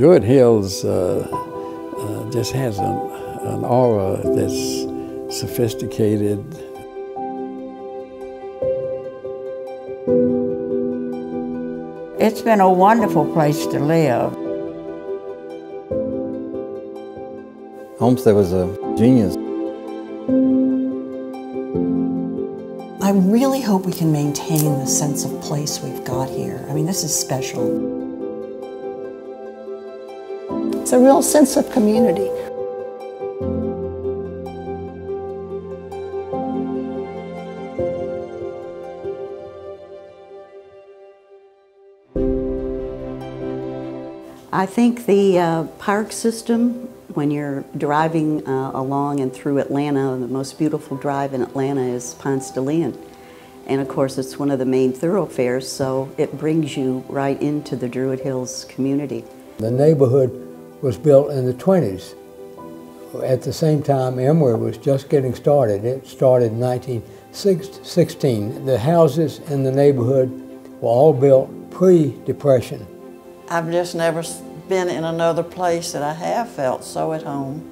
Druid Hills just has an aura that's sophisticated. It's been a wonderful place to live. Olmsted was a genius. I really hope we can maintain the sense of place we've got here. I mean, this is special. It's a real sense of community. I think the park system, when you're driving along and through Atlanta, the most beautiful drive in Atlanta is Ponce de Leon. And of course, it's one of the main thoroughfares, so it brings you right into the Druid Hills community. The neighborhood was built in the 20s. At the same time, Emory was just getting started. It started in 1916. The houses in the neighborhood were all built pre-Depression. I've just never been in another place that I have felt so at home.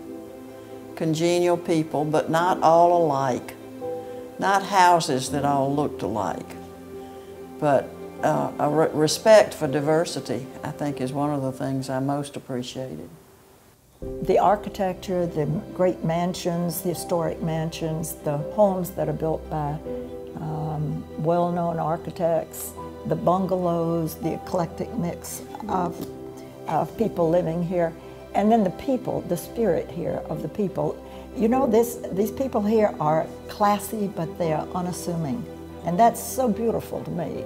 Congenial people, but not all alike. Not houses that all looked alike. But a respect for diversity, I think, is one of the things I most appreciated. The architecture, the great mansions, the historic mansions, the homes that are built by well-known architects, the bungalows, the eclectic mix of people living here, and then the people, the spirit here of the people. You know, these people here are classy, but they are unassuming, and that's so beautiful to me.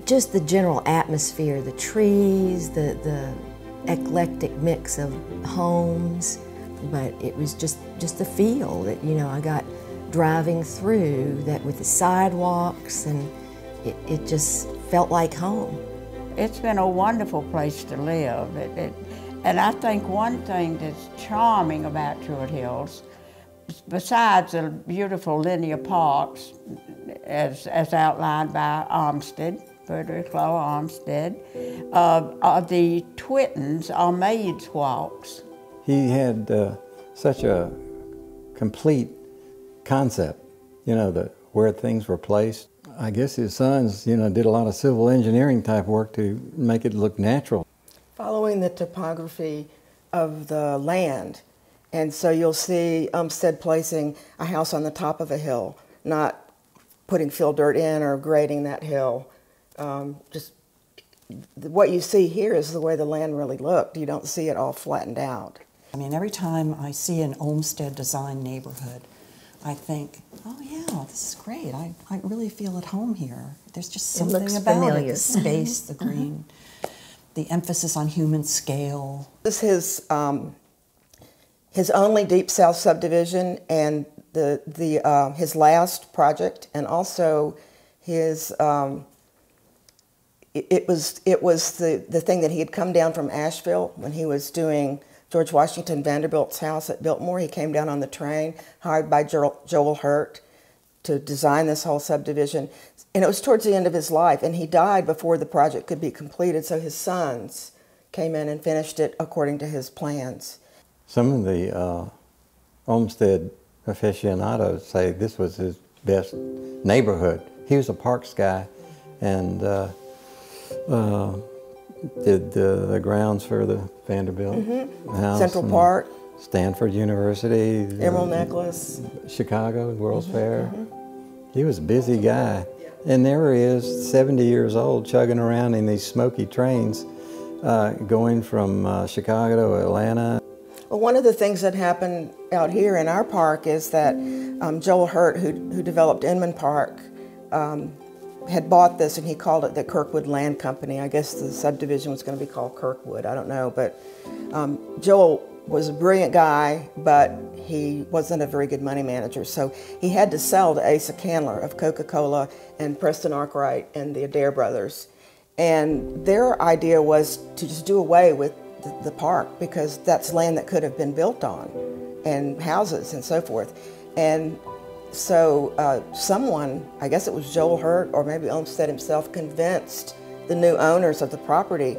Just the general atmosphere, the trees, the eclectic mix of homes, but it was just the feel that, you know, I got driving through that with the sidewalks, and it just felt like home. It's been a wonderful place to live. And I think one thing that's charming about Druid Hills, besides the beautiful linear parks, as outlined by Olmsted, Frederick Law Olmsted, the Twittons are maids' walks. He had such a complete concept, you know, where things were placed. I guess his sons, you know, did a lot of civil engineering type work to make it look natural. Following the topography of the land, and so you'll see Olmsted placing a house on the top of a hill, not putting fill dirt in or grading that hill. Just what you see here is the way the land really looked. You don't see it all flattened out. I mean, every time I see an Olmsted design neighborhood, I think, oh yeah, this is great. I really feel at home here. There's just something about it, the space, the green, the emphasis on human scale. This is his only Deep South subdivision, and his last project, and also his it was the thing that he had come down from Asheville when he was doing George Washington Vanderbilt's house at Biltmore. He came down on the train, hired by Joel Hurt to design this whole subdivision. And it was towards the end of his life, and he died before the project could be completed, so his sons came in and finished it according to his plans. Some of the Olmsted aficionados say this was his best neighborhood. He was a parks guy, and did the grounds for the Vanderbilt house. Central Park. Stanford University. Emerald Necklace. Chicago, World's Fair. He was a busy guy. And there he is, 70 years old, chugging around in these smoky trains, going from Chicago to Atlanta. Well, one of the things that happened out here in our park is that Joel Hurt, who developed Inman Park, had bought this, and he called it the Kirkwood Land Company. I guess the subdivision was going to be called Kirkwood, I don't know, but Joel was a brilliant guy, but he wasn't a very good money manager, so he had to sell to Asa Candler of Coca-Cola and Preston Arkwright and the Adair brothers. And their idea was to just do away with the park, because that's land that could have been built on, and houses and so forth. And so someone, I guess it was Joel Hurt or maybe Olmsted himself, convinced the new owners of the property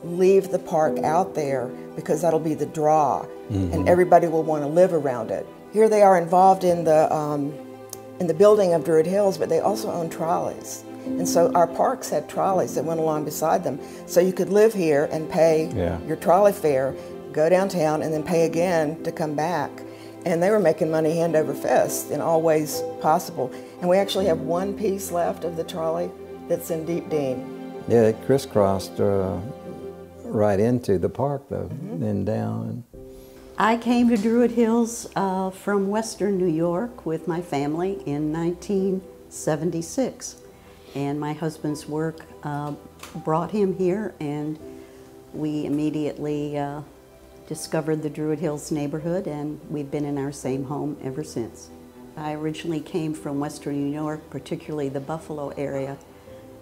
leave the park out there because that'll be the draw, and everybody will want to live around it. Here they are involved in the building of Druid Hills, but they also own trolleys. And so our parks had trolleys that went along beside them. So you could live here and pay your trolley fare, go downtown, and then pay again to come back. And they were making money hand over fist in all ways possible. And we actually have one piece left of the trolley that's in Deep Dean. Yeah, it crisscrossed right into the park, though, and down. I came to Druid Hills from Western New York with my family in 1976. And my husband's work brought him here, and we immediately discovered the Druid Hills neighborhood, and we've been in our same home ever since. I originally came from Western New York, particularly the Buffalo area,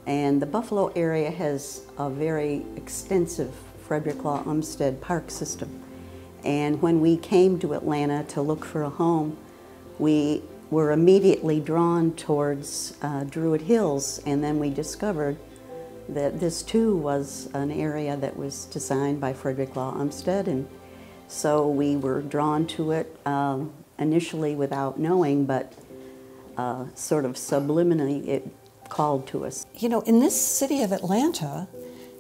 and the Buffalo area has a very extensive Frederick Law Olmsted Park system. And when we came to Atlanta to look for a home, we were immediately drawn towards Druid Hills, and then we discovered that this too was an area that was designed by Frederick Law Olmsted, and so we were drawn to it initially without knowing, but sort of subliminally it called to us. You know, in this city of Atlanta,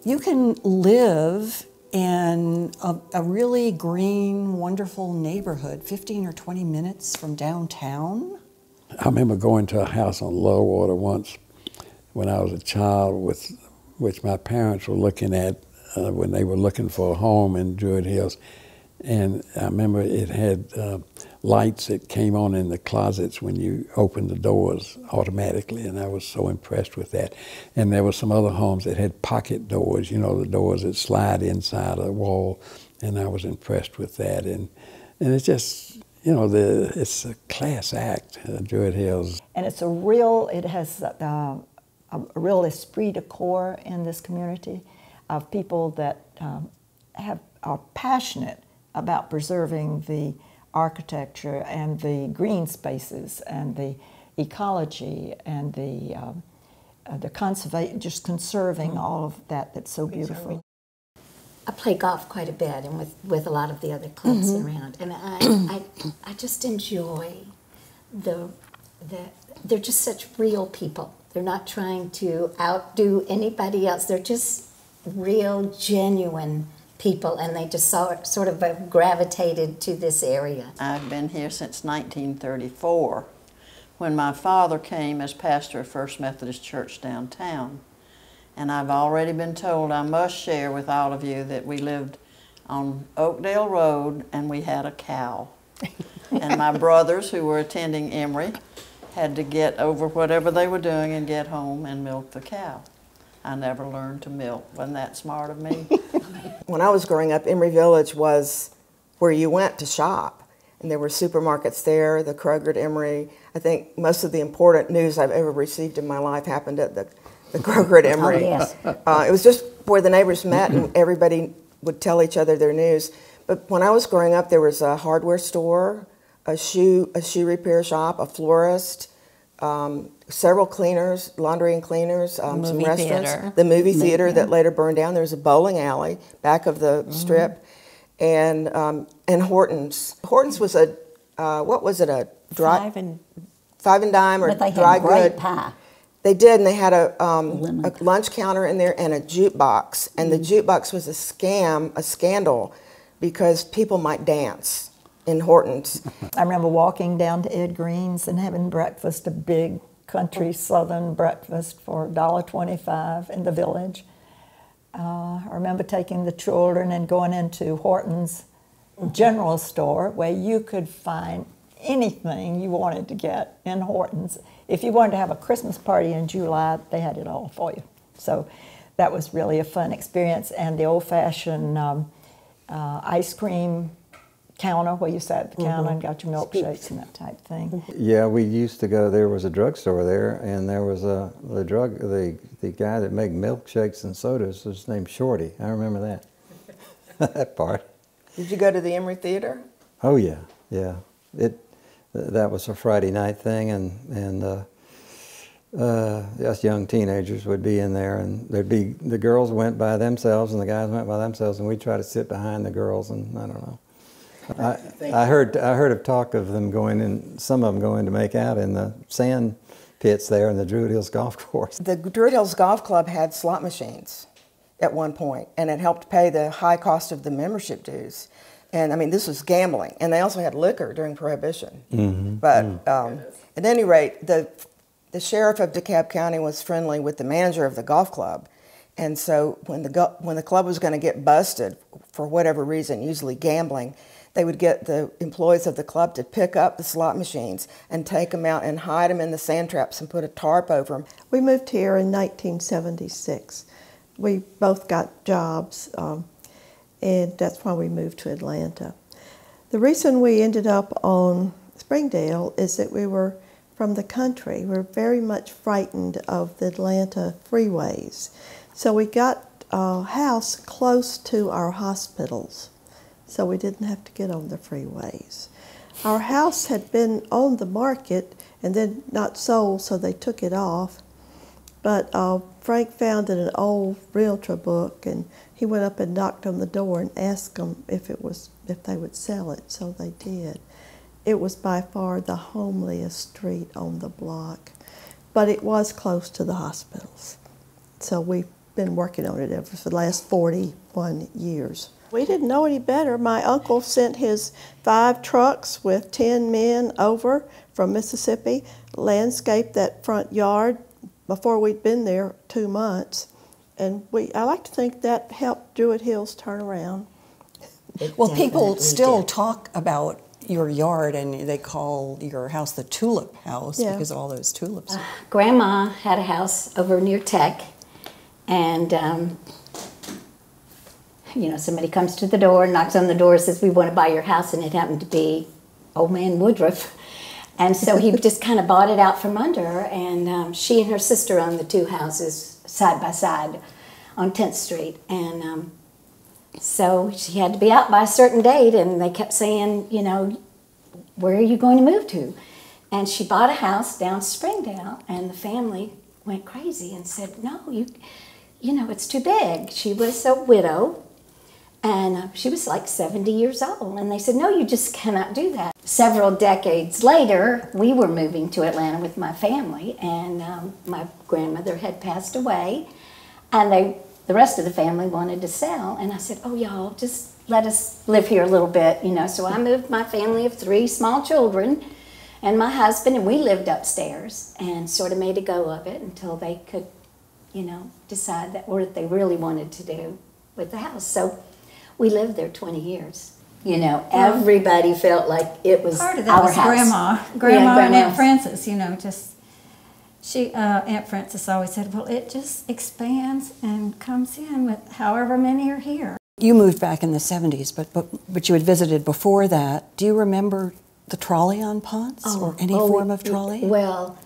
you can live in a really green, wonderful neighborhood, 15 or 20 minutes from downtown. I remember going to a house on Lowerwater once when I was a child, which my parents were looking at when they were looking for a home in Druid Hills. And I remember it had lights that came on in the closets when you opened the doors automatically, and I was so impressed with that. And there were some other homes that had pocket doors, you know, the doors that slide inside a wall, and I was impressed with that. And it's just, you know, it's a class act, Druid Hills. And it's it has a real esprit de corps in this community of people that are passionate about preserving the architecture and the green spaces and the ecology and the just conserving all of that's so beautiful. I play golf quite a bit, and with a lot of the other clubs around, and I just enjoy they're just such real people. They're not trying to outdo anybody else. They're just real, genuine people, and they just sort of gravitated to this area. I've been here since 1934, when my father came as pastor of First Methodist Church downtown. And I've already been told I must share with all of you that we lived on Oakdale Road and we had a cow. And my brothers who were attending Emory had to get over whatever they were doing and get home and milk the cow. I never learned to milk. Wasn't that smart of me? When I was growing up, Emory Village was where you went to shop. And there were supermarkets there, the Kroger at Emory. I think most of the important news I've ever received in my life happened at the Kroger at Emory. Oh, yes. It was just where the neighbors met and everybody would tell each other their news. But when I was growing up, there was a hardware store, a shoe repair shop, a florist, several cleaners, laundry and cleaners, some restaurants, theater. The movie theater that later burned down. There was a bowling alley back of the strip, and Horton's. Horton's was a what was it, a dry five and dime or but they dry had great good pie. They did, and they had a lunch counter in there and a jukebox, and the jukebox was a scandal, because people might dance in Horton's. I remember walking down to Ed Green's and having breakfast, a big country southern breakfast for $1.25 in the village. I remember taking the children and going into Horton's general store, where you could find anything you wanted to get in Horton's. If you wanted to have a Christmas party in July, they had it all for you. So that was really a fun experience. And the old-fashioned ice cream counter, where you sat at the counter and got your milkshakes and that type thing. Yeah, we used to go, there was a drugstore there, and there was the guy that made milkshakes and sodas was named Shorty. I remember that, that part. Did you go to the Emory Theater? Oh yeah, yeah. That was a Friday night thing, and Us young teenagers would be in there, and there'd be, the girls went by themselves and the guys went by themselves, and we'd try to sit behind the girls, and I don't know. I heard of talk of them going in, some of them going to make out in the sand pits there in the Druid Hills Golf Course. The Druid Hills Golf Club had slot machines at one point, and it helped pay the high cost of the membership dues. And I mean, this was gambling, and they also had liquor during Prohibition. Mm-hmm. But at any rate, the sheriff of DeKalb County was friendly with the manager of the golf club, and so when the club was going to get busted for whatever reason, usually gambling, they would get the employees of the club to pick up the slot machines and take them out and hide them in the sand traps and put a tarp over them. We moved here in 1976. We both got jobs, and that's why we moved to Atlanta. The reason we ended up on Springdale is that we were from the country. We were very much frightened of the Atlanta freeways. So we got a house close to our hospitals, so we didn't have to get on the freeways. Our house had been on the market and then not sold, so they took it off. But Frank found it in an old realtor book, and he went up and knocked on the door and asked them if they would sell it, so they did. It was by far the homeliest street on the block, but it was close to the hospitals. So we've been working on it ever for the last 41 years. We didn't know any better. My uncle sent his 5 trucks with 10 men over from Mississippi, landscaped that front yard before we'd been there 2 months. And I like to think that helped Druid Hills turn around. Well, people still talk about your yard, and they call your house the Tulip House because of all those tulips. Grandma had a house over near Tech, and you know, somebody comes to the door, knocks on the door, says, "We want to buy your house," and it happened to be old man Woodruff. And so he just kind of bought it out from under her, and she and her sister owned the 2 houses side by side on 10th Street. And so she had to be out by a certain date, and they kept saying, you know, "Where are you going to move to?" And she bought a house down Springdale, and the family went crazy and said, "No, you know, it's too big." She was a widow, and she was like 70 years old, and they said, "No, you just cannot do that." Several decades later, we were moving to Atlanta with my family, and my grandmother had passed away, and the rest of the family wanted to sell, and I said, "Oh, y'all, just let us live here a little bit," you know. So I moved my family of 3 small children and my husband, and we lived upstairs and sort of made a go of it until they could, you know, decide that what they really wanted to do with the house. So we lived there 20 years. You know, everybody felt like it was part of that our was house. Grandma and Aunt Frances, you know, just Aunt Frances always said, "Well, it just expands and comes in with however many are here." You moved back in the 70s, but you had visited before that. Do you remember the trolley on Ponce or any form of trolley? Well,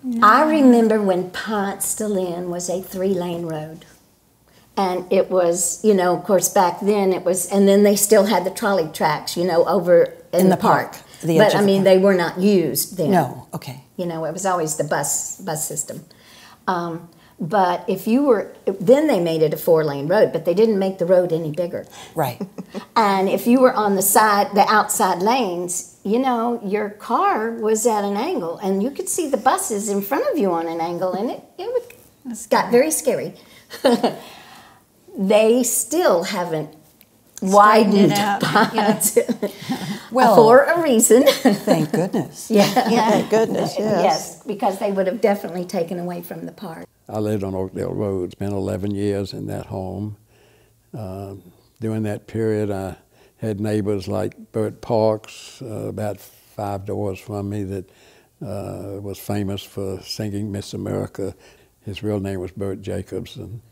no. I remember when Ponce de Leon was a 3-lane road. And it was, you know, of course, back then it was, and then they still had the trolley tracks, you know, over in the park. But I mean, they were not used then. No, okay. You know, it was always the bus system. But if you were, then they made it a 4-lane road, but they didn't make the road any bigger. Right. And if you were on the outside lanes, you know, your car was at an angle, and you could see the buses in front of you on an angle, and it got very scary. They still haven't widened Ponce, well, for a reason. Thank goodness. Yeah. Thank goodness, yes. Yes, because they would have definitely taken away from the park. I lived on Oakdale Road, spent 11 years in that home. During that period, I had neighbors like Bert Parks, about 5 doors from me, that was famous for singing Miss America. His real name was Bert Jacobson.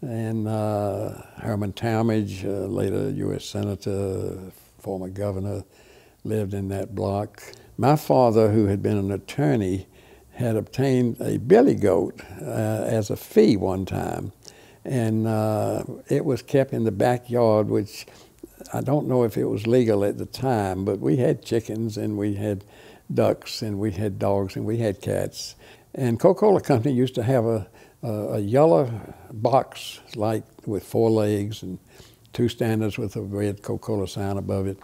And Herman Talmadge, later U.S. Senator, former governor, lived in that block. My father, who had been an attorney, had obtained a billy goat as a fee one time. And it was kept in the backyard, which I don't know if it was legal at the time, but we had chickens and we had ducks and we had dogs and we had cats. And Coca-Cola Company used to have a yellow box, like with 4 legs and 2 standards with a red Coca-Cola sign above it,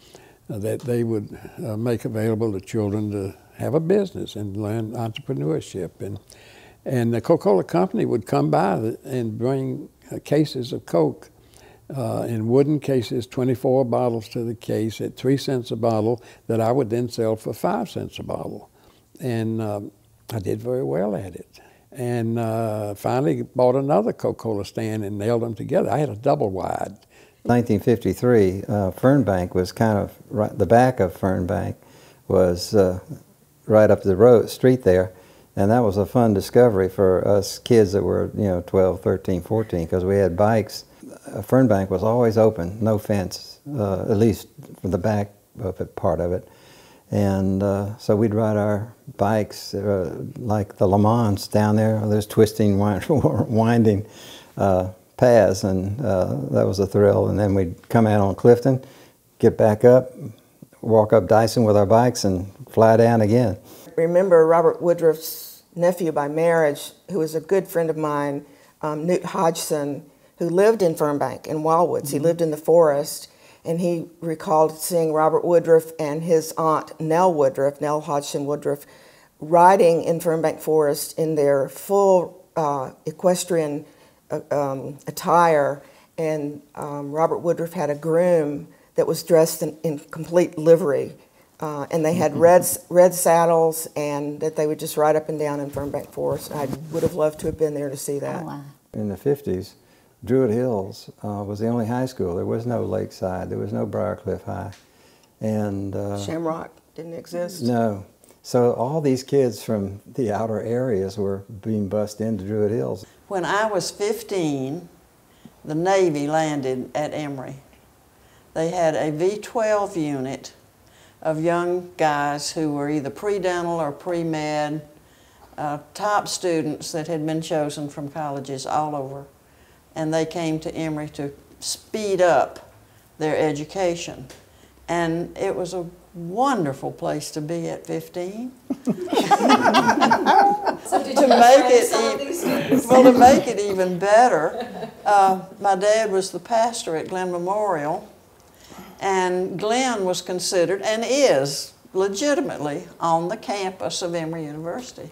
that they would make available to children to have a business and learn entrepreneurship. And the Coca-Cola Company would come by and bring cases of Coke in wooden cases, 24 bottles to the case at 3 cents a bottle, that I would then sell for 5 cents a bottle. And I did very well at it. And finally bought another Coca-Cola stand and nailed them together. I had a double wide. 1953, Fernbank was kind of, right, the back of Fernbank was right up the street there. And that was a fun discovery for us kids that were, 12, 13, 14, because we had bikes. Fernbank was always open, no fence, at least for the back of it, part of it. And so we'd ride our bikes like the Le Mans down there, those twisting, winding paths, and that was a thrill. And then we'd come out on Clifton, get back up, walk up Dyson with our bikes, and fly down again. Remember Robert Woodruff's nephew by marriage, who was a good friend of mine, Newt Hodgson, who lived in Fernbank in Wildwoods. He lived in the forest, and he recalled seeing Robert Woodruff and his aunt Nell Woodruff, Nell Hodgson Woodruff, riding in Fernbank Forest in their full equestrian attire, and Robert Woodruff had a groom that was dressed in complete livery, and they had red saddles, and that they would just ride up and down in Fernbank Forest. I would have loved to have been there to see that. Oh, wow. In the 50s, Druid Hills was the only high school. There was no Lakeside. There was no Briarcliff High. And Shamrock didn't exist? No. So all these kids from the outer areas were being bused into Druid Hills. When I was 15, the Navy landed at Emory. They had a V-12 unit of young guys who were either pre-dental or pre-med, top students that had been chosen from colleges all over. And they came to Emory to speed up their education. And it was a wonderful place to be at 15. So did you befriend some of these students? Well, to make it even better, my dad was the pastor at Glenn Memorial, and Glenn was considered, and is legitimately, on the campus of Emory University.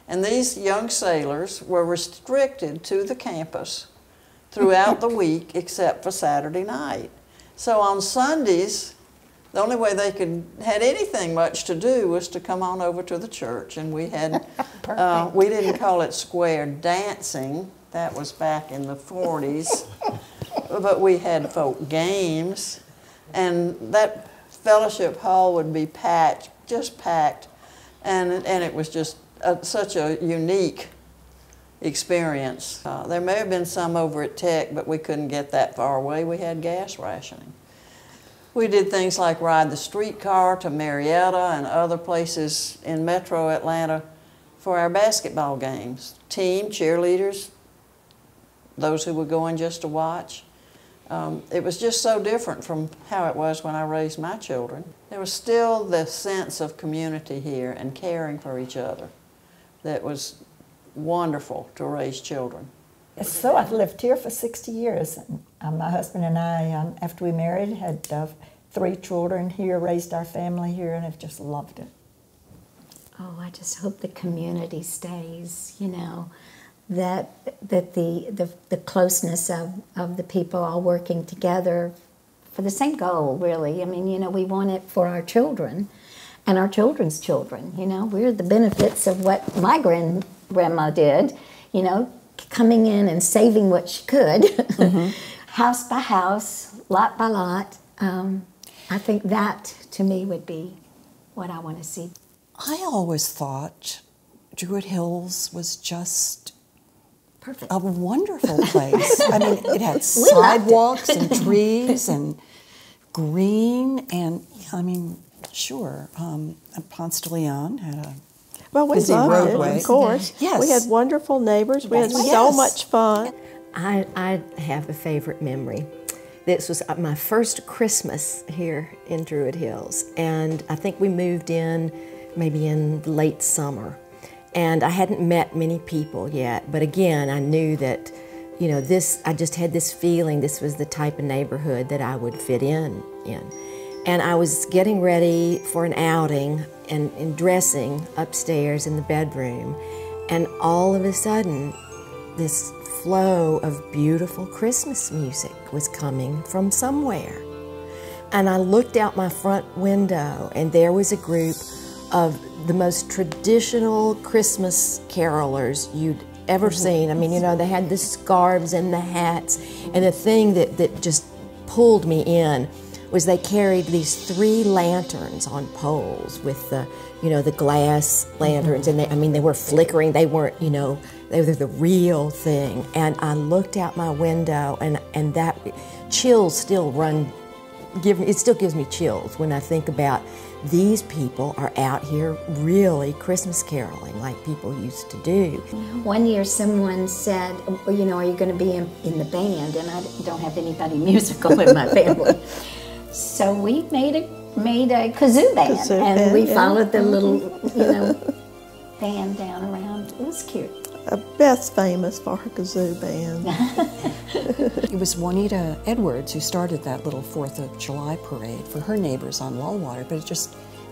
And these young sailors were restricted to the campus throughout the week except for Saturday night. So on Sundays, the only way they had anything much to do was to come on over to the church, and we had, we didn't call it square dancing, that was back in the 40s, but we had folk games, and that fellowship hall would be packed, just packed, and it was just such a unique experience. There may have been some over at Tech, but we couldn't get that far away. We had gas rationing. We did things like ride the streetcar to Marietta and other places in metro Atlanta for our basketball games. Team, cheerleaders, those who were going just to watch. It was just so different from how it was when I raised my children. There was still the sense of community here and caring for each other that was wonderful to raise children. So I've lived here for 60 years. My husband and I, after we married, had 3 children here, raised our family here, and have just loved it. Oh, I just hope the community stays, you know, that the closeness of the people all working together for the same goal, really. I mean, you know, we want it for our children and our children's children, you know. We're the benefits of what my grandma did, you know, coming in and saving what she could, house by house, lot by lot. I think that, to me, would be what I want to see. I always thought Druid Hills was just perfect, a wonderful place. I mean, it had sidewalks and trees and green, and I mean, sure, Ponce de Leon had a busy roadway. Of course. Yes. We had wonderful neighbors. We had so much fun. I have a favorite memory. This was my first Christmas here in Druid Hills, and I think we moved in maybe in late summer. And I hadn't met many people yet, but again, I knew that, you know, I just had this feeling this was the type of neighborhood that I would fit in. And I was getting ready for an outing and dressing upstairs in the bedroom, and all of a sudden, this flow of beautiful Christmas music was coming from somewhere. And I looked out my front window, and there was a group of the most traditional Christmas carolers you'd ever seen. I mean, you know, they had the scarves and the hats, and the thing that just pulled me in was they carried these 3 lanterns on poles with the, you know, the glass lanterns, and they were flickering. They weren't, you know, they were the real thing. And I looked out my window, and that chills still run. It still gives me chills when I think about these people are out here really Christmas caroling like people used to do. One year someone said, you know, are you going to be in the band? And I don't have anybody musical in my family. So we made a kazoo band, and we followed the little, you know, band down around. It was cute. Beth's famous for her kazoo band. It was Juanita Edwards who started that little 4th of July parade for her neighbors on Lullwater, but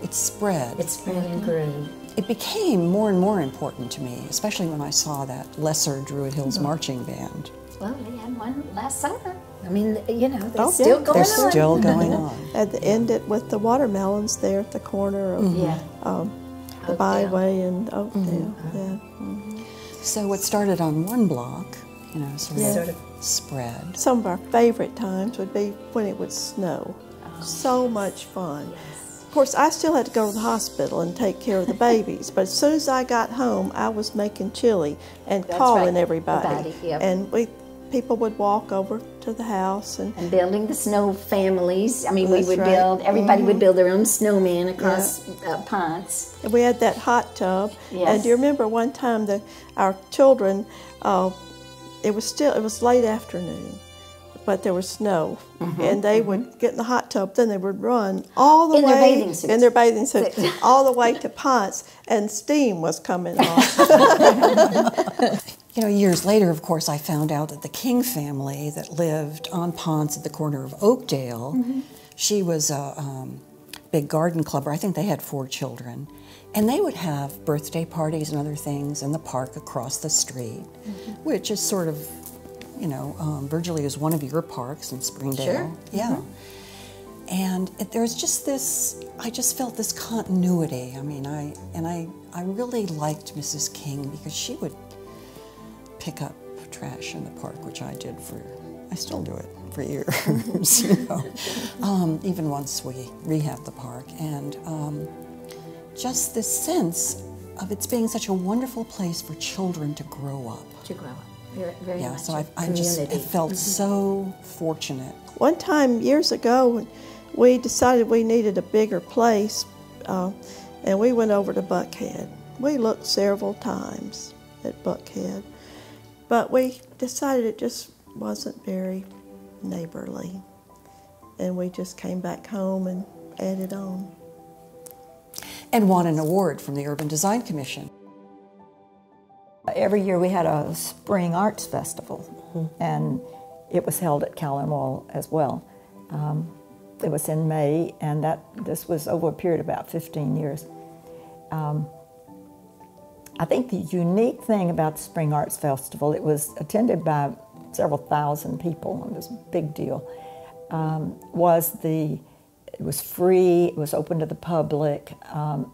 it spread. It spread and grew. It became more and more important to me, especially when I saw that lesser Druid Hills marching band. Well, they had one last summer. I mean, you know, they're still going on. They're still going on. At the end, with the watermelons there at the corner of the byway and Oakdale. So what started on one block, you know, sort of spread. Some of our favorite times would be when it would snow. So much fun. Yes. Of course, I still had to go to the hospital and take care of the babies, but as soon as I got home, I was making chili and calling everybody. And people would walk over to the house. And building the snow families. I mean, we would build, everybody would build their own snowman across Ponce. And we had that hot tub. Yes. And do you remember one time our children, it was late afternoon, but there was snow. And they would get in the hot tub, then they would run all the way in their bathing suits, all the way to Ponce, and steam was coming off. You know, years later, of course, I found out that the King family that lived on Ponce at the corner of Oakdale, she was a big garden clubber. I think they had 4 children. And they would have birthday parties and other things in the park across the street, which is sort of, you know, virtually is one of your parks in Springdale. Sure. Yeah. And there's just this, I just felt this continuity. I mean, I really liked Mrs. King because she would pick up trash in the park, which I did I still do it for years, you know, even once we rehabbed the park. And just this sense of it being such a wonderful place for children to grow up. To grow up, very, very much. So I felt so fortunate. One time years ago, we decided we needed a bigger place, and we went over to Buckhead. We looked several times at Buckhead, but we decided it just wasn't very neighborly, and we just came back home and added on. And won an award from the Urban Design Commission. Every year we had a spring arts festival, and it was held at Callan as well. It was in May, and this was over a period of about 15 years. I think the unique thing about the Spring Arts Festival, it was attended by several thousand people, it was a big deal, it was free, it was open to the public,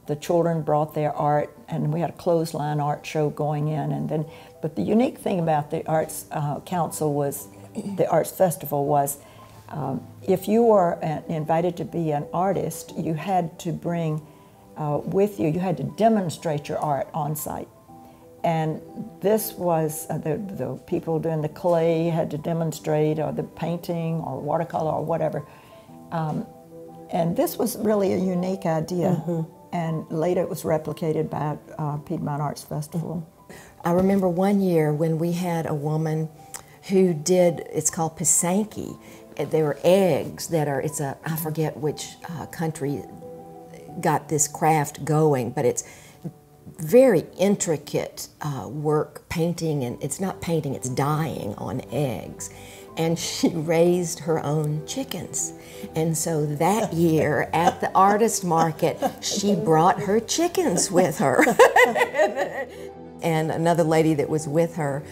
the children brought their art, and we had a clothesline art show going in, but the unique thing about the Arts Council was, the Arts Festival was, if you were invited to be an artist, you had to bring with you, you had to demonstrate your art on site. And this was, the people doing the clay had to demonstrate, or the painting, or watercolor, or whatever. And this was really a unique idea. And later it was replicated by Piedmont Arts Festival. I remember one year when we had a woman who did, it's called Pisanki. There were eggs that are, I forget which country got this craft going, but it's very intricate work, painting, and it's not painting, it's dyeing on eggs. And she raised her own chickens. And so that year at the artist market, she brought her chickens with her. And another lady that was with her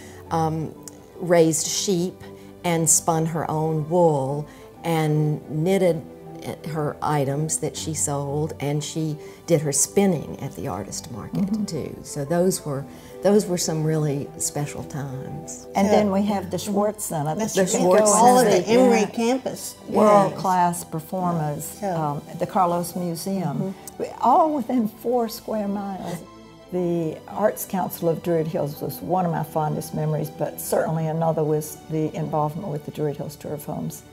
raised sheep and spun her own wool and knitted her items that she sold, and she did her spinning at the artist market too. So those were some really special times. And then we have the Schwartz Center. The Schwartz all of Center. the Emory campus. World-class performers, the Carlos Museum, all within 4 square miles. The Arts Council of Druid Hills was one of my fondest memories, but certainly another was the involvement with the Druid Hills Tour of Homes.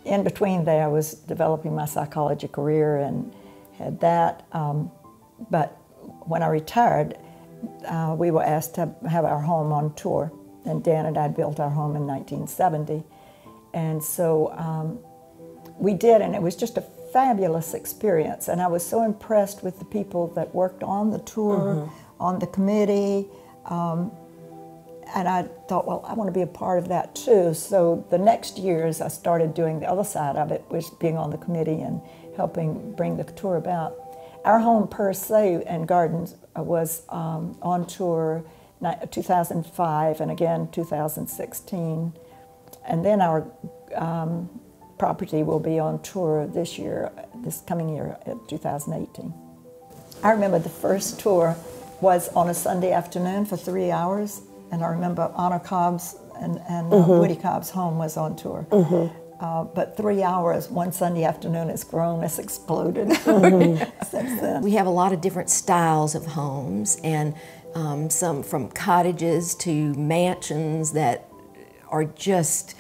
In between there, I was developing my psychology career and had that, but when I retired, we were asked to have our home on tour, and Dan and I built our home in 1970, and so we did, and it was just a fabulous experience, and I was so impressed with the people that worked on the tour, on the committee, and I thought, well, I want to be a part of that too. So the next years I started doing the other side of it, which being on the committee and helping bring the tour about. Our home per se and gardens was on tour 2005 and again 2016. And then our property will be on tour this year, this coming year, 2018. I remember the first tour was on a Sunday afternoon for 3 hours. And I remember Honor Cobb's and Woody Cobb's home was on tour. But 3 hours, one Sunday afternoon, it's grown, it's exploded since then. We have a lot of different styles of homes, and some from cottages to mansions that are just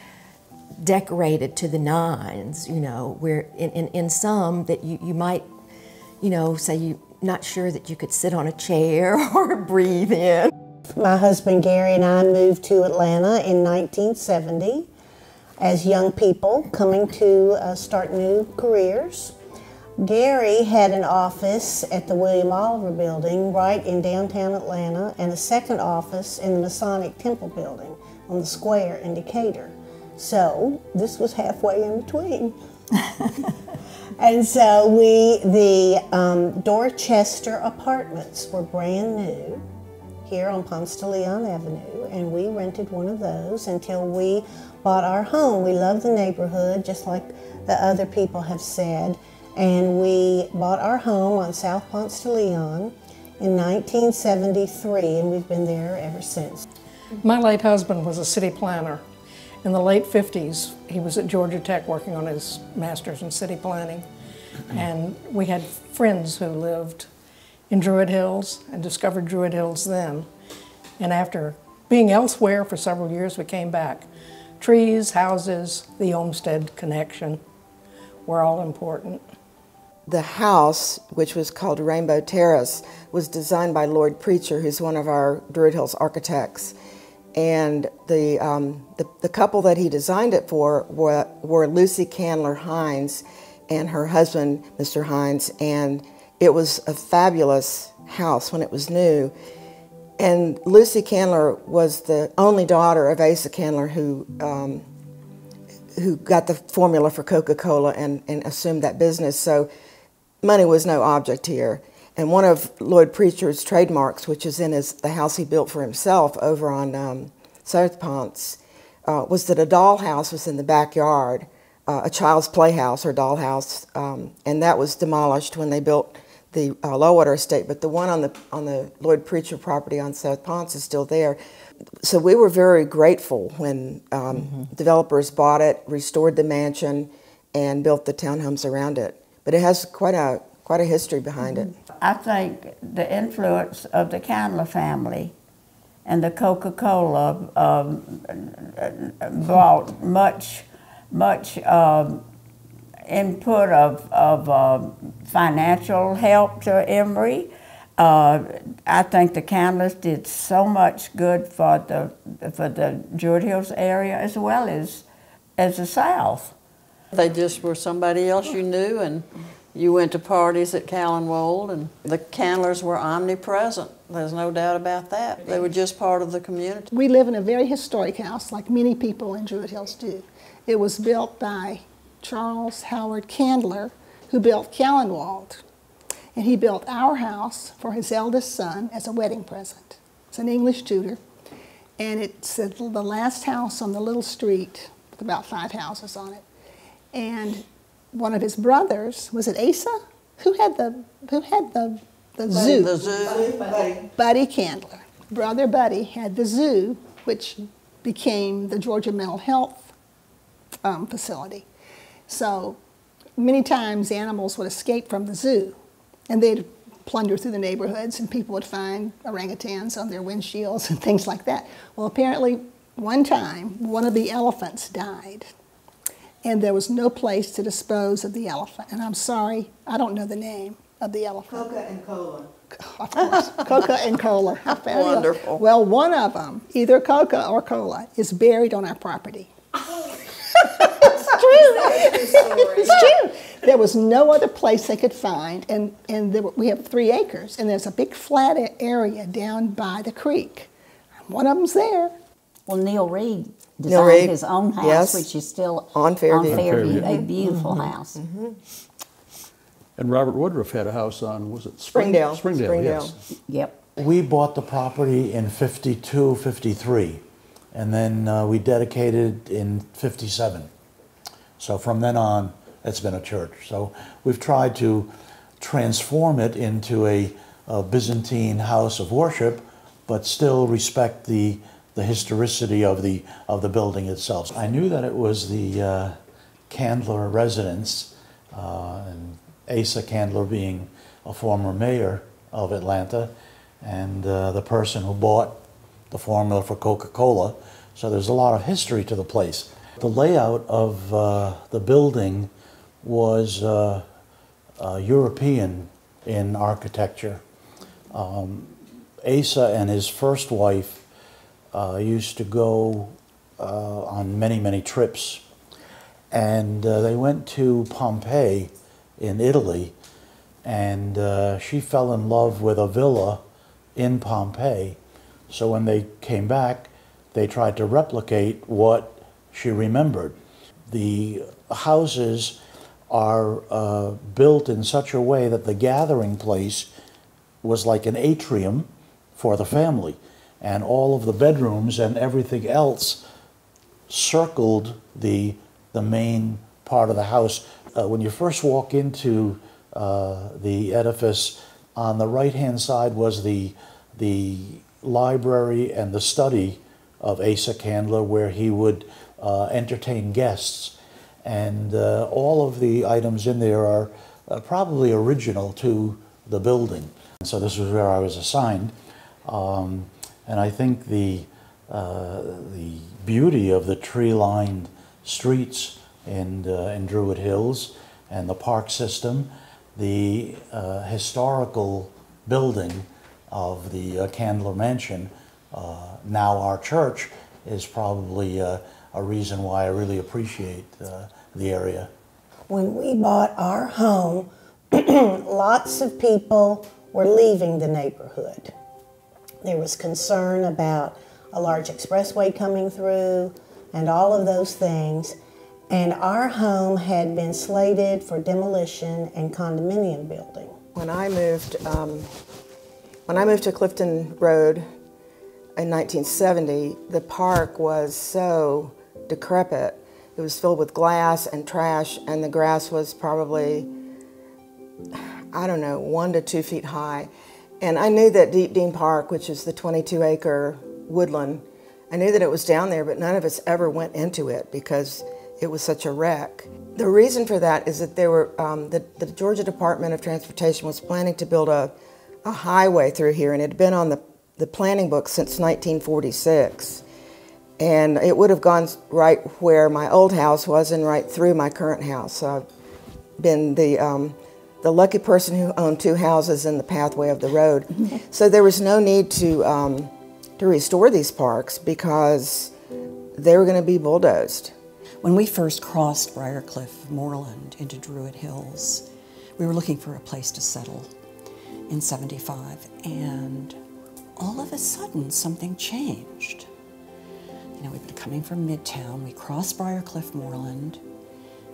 decorated to the nines, you know, where in some that you might, you know, say you're not sure that you could sit on a chair or breathe in. My husband Gary and I moved to Atlanta in 1970 as young people coming to start new careers. Gary had an office at the William Oliver Building right in downtown Atlanta and a second office in the Masonic Temple Building on the square in Decatur. So this was halfway in between. And so the Dorchester apartments were brand new here on Ponce de Leon Avenue, and we rented one of those until we bought our home. We love the neighborhood, just like the other people have said, and we bought our home on South Ponce de Leon in 1973, and we've been there ever since. My late husband was a city planner. In the late 50s, he was at Georgia Tech working on his master's in city planning, and we had friends who lived in Druid Hills and discovered Druid Hills then. And after being elsewhere for several years, we came back. Trees, houses, the Olmsted connection were all important. The house, which was called Rainbow Terrace, was designed by Lloyd Preacher, who's one of our Druid Hills architects. And the couple that he designed it for were Lucy Candler Hines and her husband, Mr. Hines, and it was a fabulous house when it was new. And Lucy Candler was the only daughter of Asa Candler who got the formula for Coca-Cola and assumed that business. So money was no object here. And one of Lloyd Preacher's trademarks, which is in the house he built for himself over on South Ponce, was that a dollhouse was in the backyard, a child's playhouse or dollhouse, and that was demolished when they built the Lowater estate, but the one on the Lloyd Preacher property on South Ponce is still there. So we were very grateful when developers bought it, restored the mansion, and built the townhomes around it. But it has quite a history behind it. I think the influence of the Candler family and the Coca-Cola brought much input of financial help to Emory. I think the Candlers did so much good for the Druid Hills area as well as the South. They just were somebody else you knew, and You went to parties at Callenwold, and the Candlers were omnipresent. There's no doubt about that. They were just part of the community. We live in a very historic house, like many people in Druid Hills do. It was built by Charles Howard Candler, who built Callenwold. And he built our house for his eldest son as a wedding present. It's an English Tudor. And it's the last house on the little street with about 5 houses on it. And one of his brothers, was it Asa? Who had the zoo? The zoo. Buddy Candler. Brother Buddy had the zoo, which became the Georgia Mental Health facility. So many times animals would escape from the zoo, and they'd plunder through the neighborhoods, and people would find orangutans on their windshields and things like that. Well, apparently one time, one of the elephants died, and there was no place to dispose of the elephant. And I'm sorry, I don't know the name of the elephant. Coca and Cola. Of course, Coca and Cola. How fabulous. Wonderful. Well, one of them, either Coca or Cola, is buried on our property. It's true. It's true. There was no other place they could find, and we have 3 acres, and there's a big flat area down by the creek. One of them's there. Well, Neil Reed designed his own house, yes, which is still on Fairview, a beautiful house. And Robert Woodruff had a house on, was it Springdale? Springdale, yes. Yep. We bought the property in 52, 53, and then we dedicated in 57. So from then on, it's been a church. So we've tried to transform it into a Byzantine house of worship, but still respect the historicity of the building itself. I knew that it was the Candler residence, and Asa Candler being a former mayor of Atlanta, and the person who bought the formula for Coca-Cola. So there's a lot of history to the place. The layout of the building was European in architecture. Asa and his first wife used to go on many, many trips. And they went to Pompeii in Italy, and she fell in love with a villa in Pompeii. So when they came back, they tried to replicate what she remembered. The houses are built in such a way that the gathering place was like an atrium for the family, and all of the bedrooms and everything else circled the main part of the house. When you first walk into the edifice, on the right-hand side was the library and the study of Asa Candler, where he would entertain guests. And all of the items in there are probably original to the building. So this was where I was assigned. And I think the beauty of the tree-lined streets in Druid Hills and the park system, the historical building of the Candler Mansion, now our church, is probably a reason why I really appreciate the area. When we bought our home, lots of people were leaving the neighborhood. There was concern about a large expressway coming through and all of those things. And our home had been slated for demolition and condominium building. When I moved to Clifton Road in 1970, the park was so decrepit. It was filled with glass and trash, and the grass was probably, I don't know, 1 to 2 feet high. And I knew that Deep Dean Park, which is the 22-acre woodland, I knew that it was down there, but none of us ever went into it because it was such a wreck. The reason for that is that there were, the Georgia Department of Transportation was planning to build a highway through here, and it had been on the planning book since 1946. And it would have gone right where my old house was and right through my current house. So I've been the lucky person who owned 2 houses in the pathway of the road. So there was no need to restore these parks because they were going to be bulldozed. When we first crossed Briarcliff Moorland into Druid Hills, we were looking for a place to settle in '75, and all of a sudden something changed. You know, we'd been coming from Midtown, we crossed Briarcliff Moorland.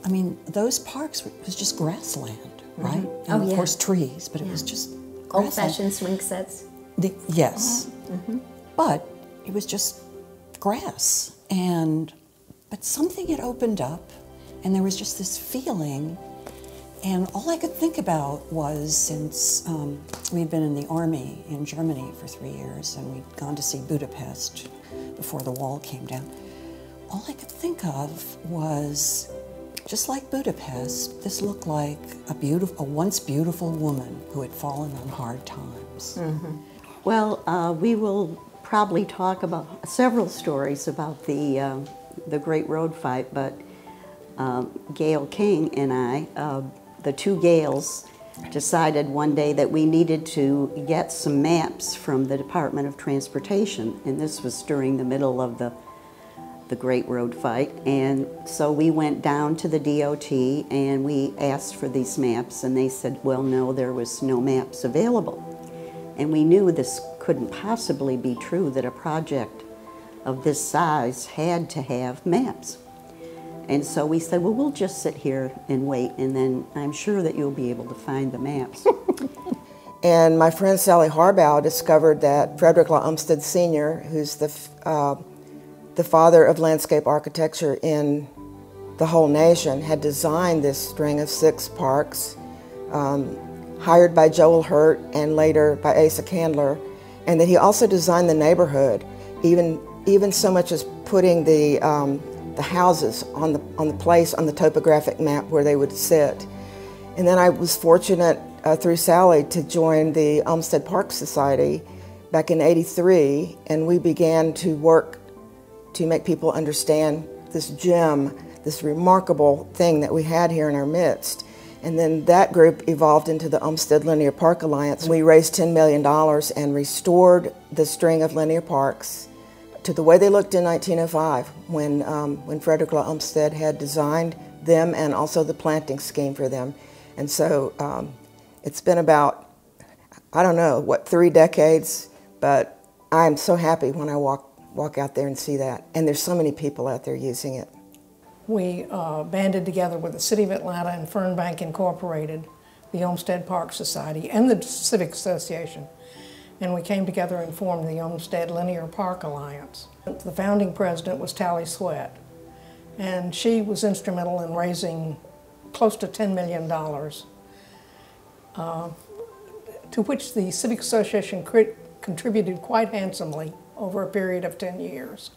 I mean, those parks was just grassland, right? And of course trees, but it was just grassland. Old-fashioned swing sets. Yes. But it was just grass. But something had opened up, and there was just this feeling. And all I could think about was, since we'd been in the army in Germany for 3 years, and we'd gone to see Budapest before the wall came down, all I could think of was, just like Budapest, this looked like a once beautiful woman who had fallen on hard times. Well, we will probably talk about several stories about the Great Road Fight, but Gail King and I, the two Gales, decided one day that we needed to get some maps from the Department of Transportation, and this was during the middle of the Great Road Fight. And so we went down to the DOT and we asked for these maps, and they said, well, no, there was no maps available. And we knew this couldn't possibly be true, that a project of this size had to have maps. And so we said, well, we'll just sit here and wait, and then I'm sure that you'll be able to find the maps. And my friend Sally Harbaugh discovered that Frederick Law Olmsted Sr., who's the father of landscape architecture in the whole nation, had designed this string of 6 parks, hired by Joel Hurt and later by Asa Candler, and that he also designed the neighborhood, even so much as putting the houses on the topographic map where they would sit. And then I was fortunate through Sally to join the Olmsted Park Society back in '83, and we began to work to make people understand this gem, this remarkable thing that we had here in our midst. And then that group evolved into the Olmsted Linear Park Alliance. We raised $10 million and restored the string of linear parks to the way they looked in 1905, when Frederick Law Olmsted had designed them and also the planting scheme for them. And so it's been about, I don't know, what, 3 decades, but I'm so happy when I walk out there and see that. And there's so many people out there using it. We banded together with the City of Atlanta and Fernbank Incorporated, the Olmsted Park Society, and the Civic Association. And we came together and formed the Olmsted Linear Park Alliance. The founding president was Tally Sweat, and she was instrumental in raising close to $10 million, to which the Civic Association contributed quite handsomely over a period of 10 years.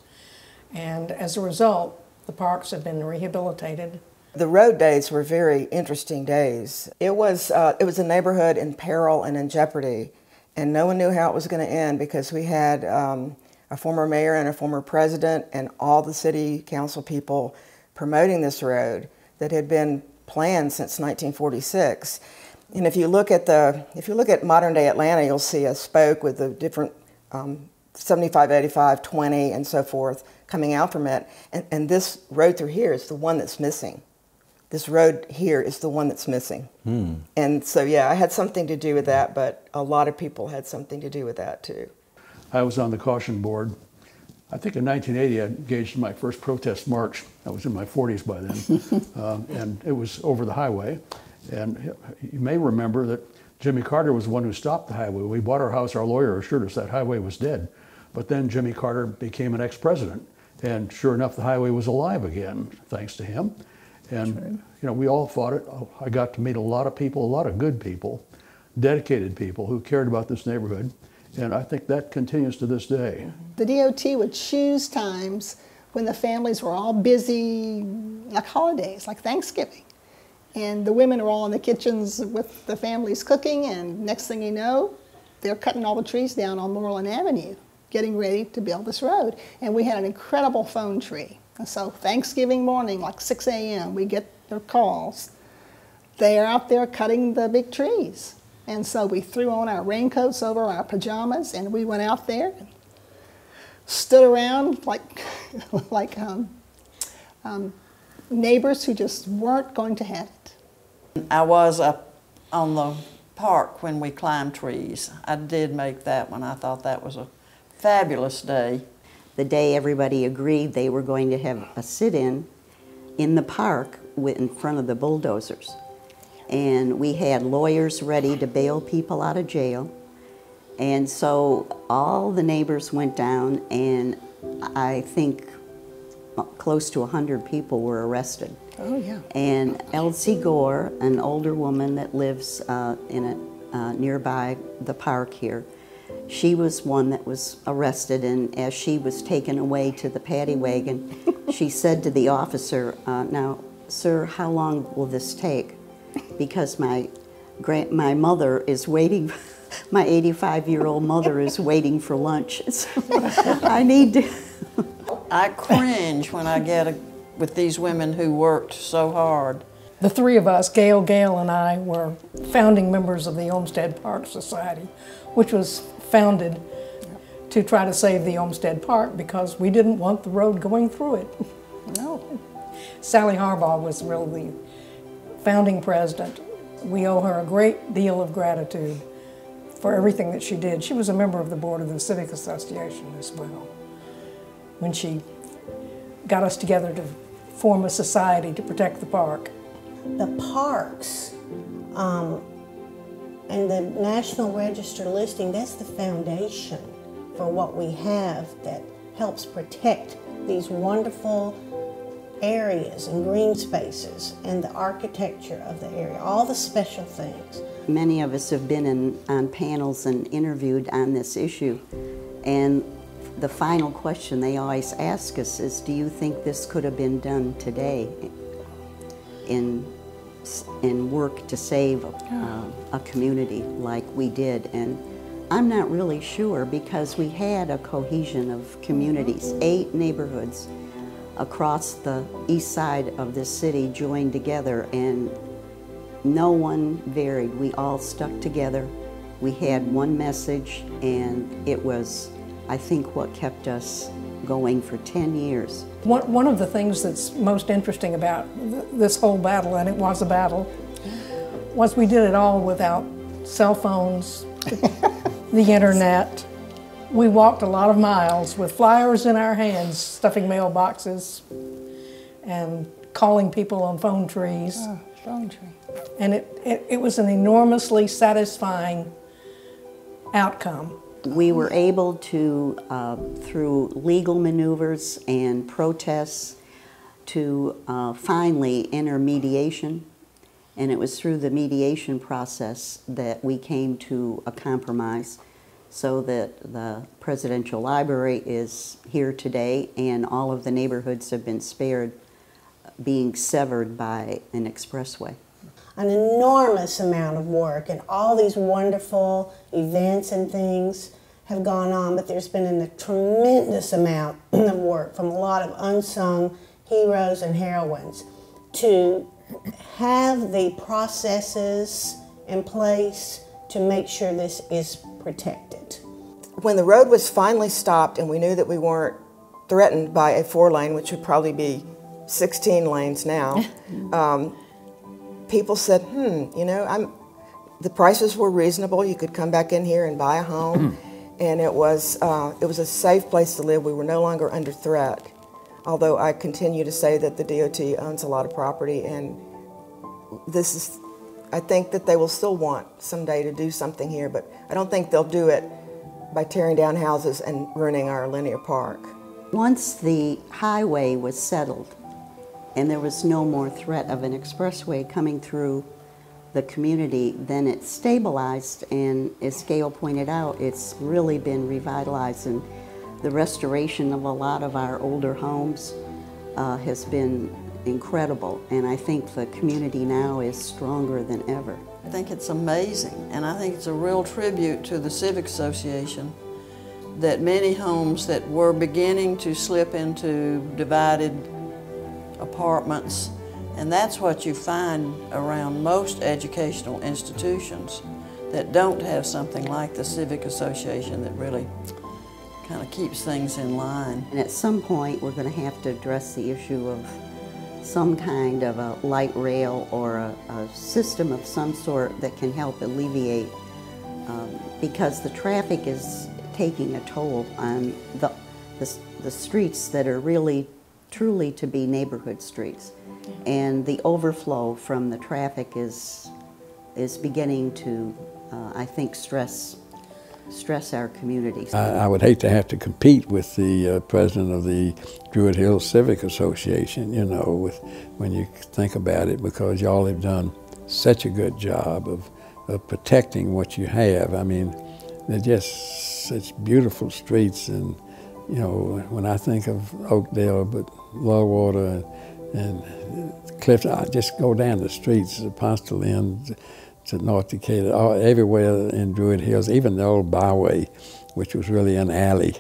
And as a result, the parks have been rehabilitated. The road days were very interesting days. It was a neighborhood in peril and in jeopardy, and no one knew how it was going to end, because we had a former mayor and a former president and all the city council people promoting this road that had been planned since 1946. And if you look at modern day Atlanta, you'll see a spoke with the different 75, 85, 20, and so forth coming out from it. And this road through here is the one that's missing. This road here is the one that's missing. And so, yeah, I had something to do with that, but a lot of people had something to do with that, too. I was on the caution board. I think in 1980, I engaged in my first protest march. I was in my 40s by then, and it was over the highway. And you may remember that Jimmy Carter was the one who stopped the highway. We bought our house, our lawyer assured us that highway was dead. But then Jimmy Carter became an ex-president, and sure enough, the highway was alive again, thanks to him. And you know, we all fought it. I got to meet a lot of people, a lot of good people, dedicated people who cared about this neighborhood, and I think that continues to this day. The DOT would choose times when the families were all busy, like holidays, like Thanksgiving. And the women are all in the kitchens with the families cooking, and next thing you know, they're cutting all the trees down on Moreland Avenue, getting ready to build this road. And we had an incredible phone tree. And so Thanksgiving morning, like 6 a.m., we get their calls. They are out there cutting the big trees. And so we threw on our raincoats over our pajamas, and we went out there and stood around like neighbors who just weren't going to have it. I was a on the park when we climbed trees. I did make that one. I thought that was a fabulous day. The day everybody agreed they were going to have a sit-in in the park in front of the bulldozers. And we had lawyers ready to bail people out of jail. And so all the neighbors went down, and I think close to 100 people were arrested. Oh, yeah. And Elsie Gore, an older woman that lives nearby the park here, she was one that was arrested, and as she was taken away to the paddy wagon, she said to the officer, now, sir, how long will this take? Because my mother is waiting, my 85-year-old mother is waiting for lunch. So I need to... I cringe when I get with these women who worked so hard. The three of us, Gail, and I, were founding members of the Olmsted Park Society, which was founded to try to save the Olmsted Park because we didn't want the road going through it. No. Sally Harbaugh was really the founding president. We owe her a great deal of gratitude for everything that she did. She was a member of the board of the Civic Association as well, when she got us together to form a society to protect the park. The parks and the National Register listing, that's the foundation for what we have that helps protect these wonderful areas and green spaces and the architecture of the area, all the special things. Many of us have been on panels and interviewed on this issue, and the final question they always ask us is, do you think this could have been done today in work to save a community like we did? And I'm not really sure, because we had a cohesion of communities. 8 neighborhoods across the east side of this city joined together, and no one varied. We all stuck together. We had one message, and it was, I think, what kept us going for 10 years. One of the things that's most interesting about this whole battle, and it was a battle, was we did it all without cell phones, the internet. We walked a lot of miles with flyers in our hands, stuffing mailboxes, and calling people on phone trees. Oh, phone tree. And it was an enormously satisfying outcome. We were able to, through legal maneuvers and protests, to finally enter mediation. And it was through the mediation process that we came to a compromise, so that the Presidential Library is here today, and all of the neighborhoods have been spared being severed by an expressway. An enormous amount of work, and all these wonderful events and things have gone on, but there's been a tremendous amount of work from a lot of unsung heroes and heroines to have the processes in place to make sure this is protected. When the road was finally stopped and we knew that we weren't threatened by a 4-lane, which would probably be 16 lanes now, people said, you know, the prices were reasonable. You could come back in here and buy a home. And it was a safe place to live. We were no longer under threat. Although I continue to say that the DOT owns a lot of property, and I think that they will still want someday to do something here, but I don't think they'll do it by tearing down houses and ruining our linear park. Once the highway was settled and there was no more threat of an expressway coming through the community, then it stabilized, and as Gail pointed out, it's really been revitalized, and the restoration of a lot of our older homes has been incredible, and I think the community now is stronger than ever. I think it's amazing, and I think it's a real tribute to the Civic Association that many homes that were beginning to slip into divided apartments, and that's what you find around most educational institutions that don't have something like the Civic Association that really kind of keeps things in line. And at some point we're going to have to address the issue of some kind of a light rail or a system of some sort that can help alleviate, because the traffic is taking a toll on the streets that are really truly to be neighborhood streets. And the overflow from the traffic is beginning to, I think, stress our communities. I would hate to have to compete with the president of the Druid Hills Civic Association, you know, when you think about it, because y'all have done such a good job of protecting what you have. I mean, they're just such beautiful streets, and you know, when I think of Oakdale, but Lowater and Clifton, I just go down the streets of Ponce de Leon to North Decatur, everywhere in Druid Hills, even the old byway, which was really an alley.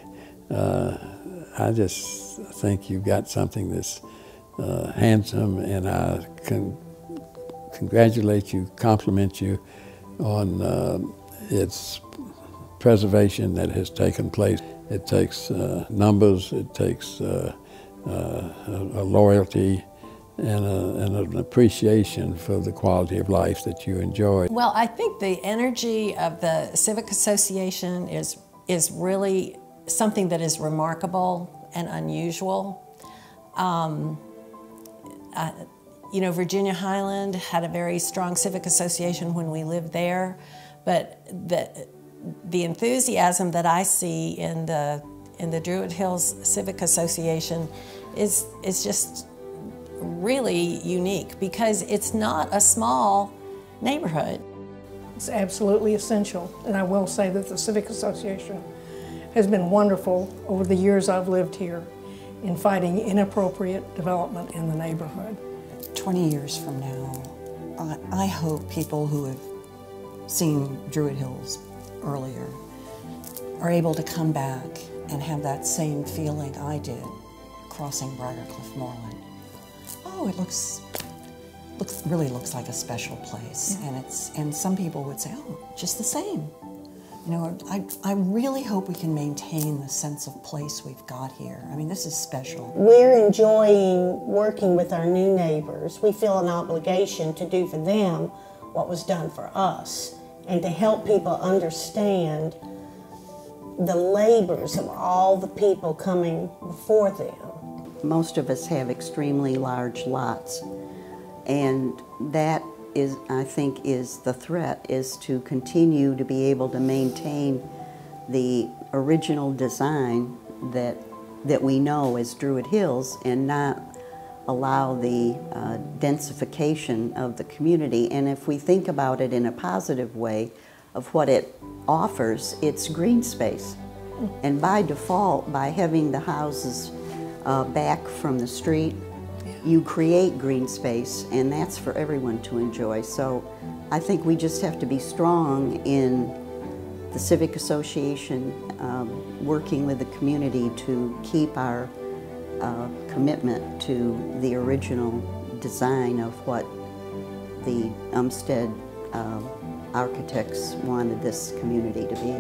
I just think you've got something that's handsome, and I can congratulate you, compliment you on its preservation that has taken place. It takes numbers, it takes a loyalty, and an appreciation for the quality of life that you enjoy. Well, I think the energy of the Civic Association is really something that is remarkable and unusual. You know, Virginia Highland had a very strong civic association when we lived there, but the enthusiasm that I see in the Druid Hills Civic Association is just really unique, because it's not a small neighborhood. It's absolutely essential, and I will say that the Civic Association has been wonderful over the years I've lived here in fighting inappropriate development in the neighborhood. 20 years from now, I hope people who have seen Druid Hills earlier are able to come back and have that same feeling I did crossing Briarcliff Moorland. Oh, it really looks like a special place, yeah. And some people would say, oh, just the same. You know, I really hope we can maintain the sense of place we've got here. I mean, this is special. We're enjoying working with our new neighbors. We feel an obligation to do for them what was done for us, and to help people understand the labors of all the people coming before them. Most of us have extremely large lots, and that is, I think, is the threat, is to continue to be able to maintain the original design that we know as Druid Hills, and not allow the densification of the community. And if we think about it in a positive way of what it offers, it's green space. And by default, by having the houses back from the street, you create green space, and that's for everyone to enjoy. So I think we just have to be strong in the Civic Association, working with the community to keep our commitment to the original design of what the Olmsted architects wanted this community to be.